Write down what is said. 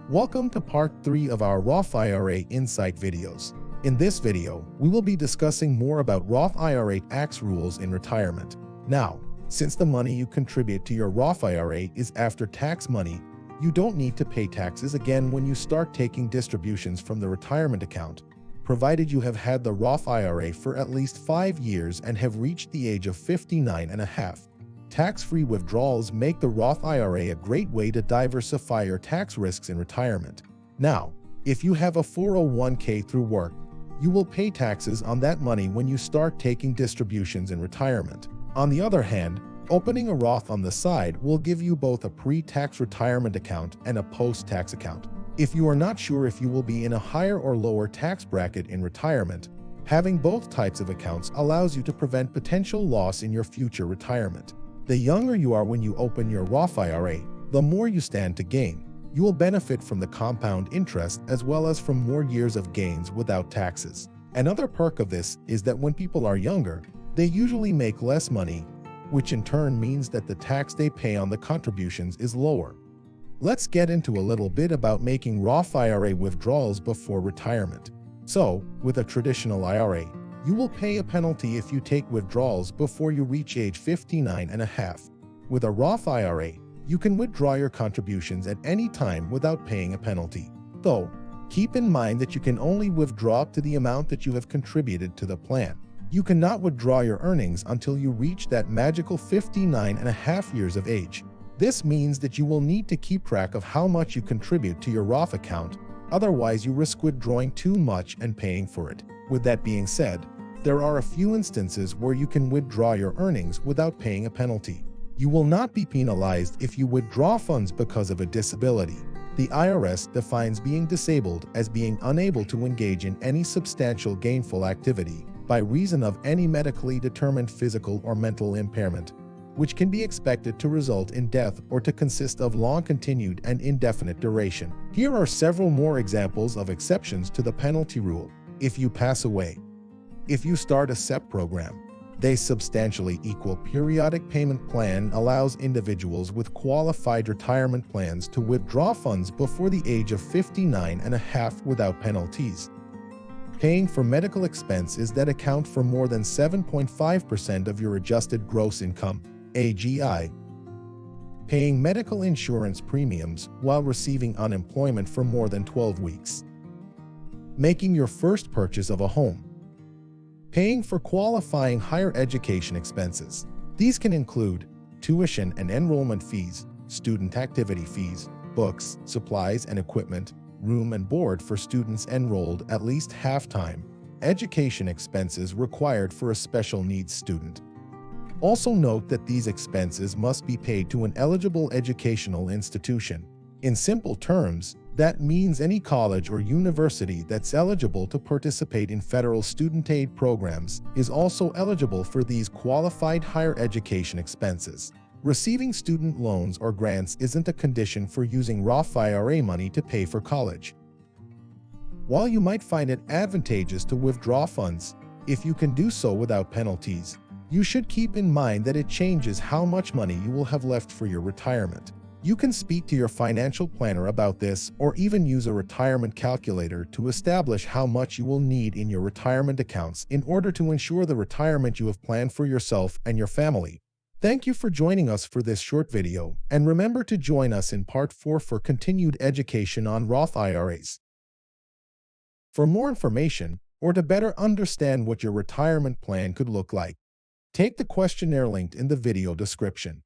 Welcome to part 3 of our Roth IRA Insight videos. In this video, we will be discussing more about Roth IRA tax rules in retirement. Now, since the money you contribute to your Roth IRA is after-tax money, you don't need to pay taxes again when you start taking distributions from the retirement account, provided you have had the Roth IRA for at least 5 years and have reached the age of 59 and a half. Tax-free withdrawals make the Roth IRA a great way to diversify your tax risks in retirement. Now, if you have a 401k through work, you will pay taxes on that money when you start taking distributions in retirement. On the other hand, opening a Roth on the side will give you both a pre-tax retirement account and a post-tax account. If you are not sure if you will be in a higher or lower tax bracket in retirement, having both types of accounts allows you to prevent potential loss in your future retirement. The younger you are when you open your Roth IRA, the more you stand to gain. You will benefit from the compound interest as well as from more years of gains without taxes. Another perk of this is that when people are younger, they usually make less money, which in turn means that the tax they pay on the contributions is lower. Let's get into a little bit about making Roth IRA withdrawals before retirement. So, with a traditional IRA, you will pay a penalty if you take withdrawals before you reach age 59 and a half. With a Roth IRA, you can withdraw your contributions at any time without paying a penalty. Though, keep in mind that you can only withdraw up to the amount that you have contributed to the plan. You cannot withdraw your earnings until you reach that magical 59 and a half years of age. This means that you will need to keep track of how much you contribute to your Roth account, otherwise you risk withdrawing too much and paying for it. With that being said, there are a few instances where you can withdraw your earnings without paying a penalty. You will not be penalized if you withdraw funds because of a disability. The IRS defines being disabled as being unable to engage in any substantial gainful activity by reason of any medically determined physical or mental impairment, which can be expected to result in death or to consist of long-continued and indefinite duration. Here are several more examples of exceptions to the penalty rule. If you pass away. If you start a SEP program, they substantially equal periodic payment plan allows individuals with qualified retirement plans to withdraw funds before the age of 59 and a half without penalties. Paying for medical expenses that account for more than 7.5% of your adjusted gross income, AGI. Paying medical insurance premiums while receiving unemployment for more than 12 weeks. Making your first purchase of a home. Paying for qualifying higher education expenses. These can include tuition and enrollment fees, student activity fees, books, supplies and equipment, room and board for students enrolled at least half-time, education expenses required for a special needs student. Also note that these expenses must be paid to an eligible educational institution. In simple terms, that means any college or university that's eligible to participate in federal student aid programs is also eligible for these qualified higher education expenses. Receiving student loans or grants isn't a condition for using Roth IRA money to pay for college. While you might find it advantageous to withdraw funds, if you can do so without penalties, you should keep in mind that it changes how much money you will have left for your retirement. You can speak to your financial planner about this or even use a retirement calculator to establish how much you will need in your retirement accounts in order to ensure the retirement you have planned for yourself and your family. Thank you for joining us for this short video, and remember to join us in part 4 for continued education on Roth IRAs. For more information, or to better understand what your retirement plan could look like, take the questionnaire linked in the video description.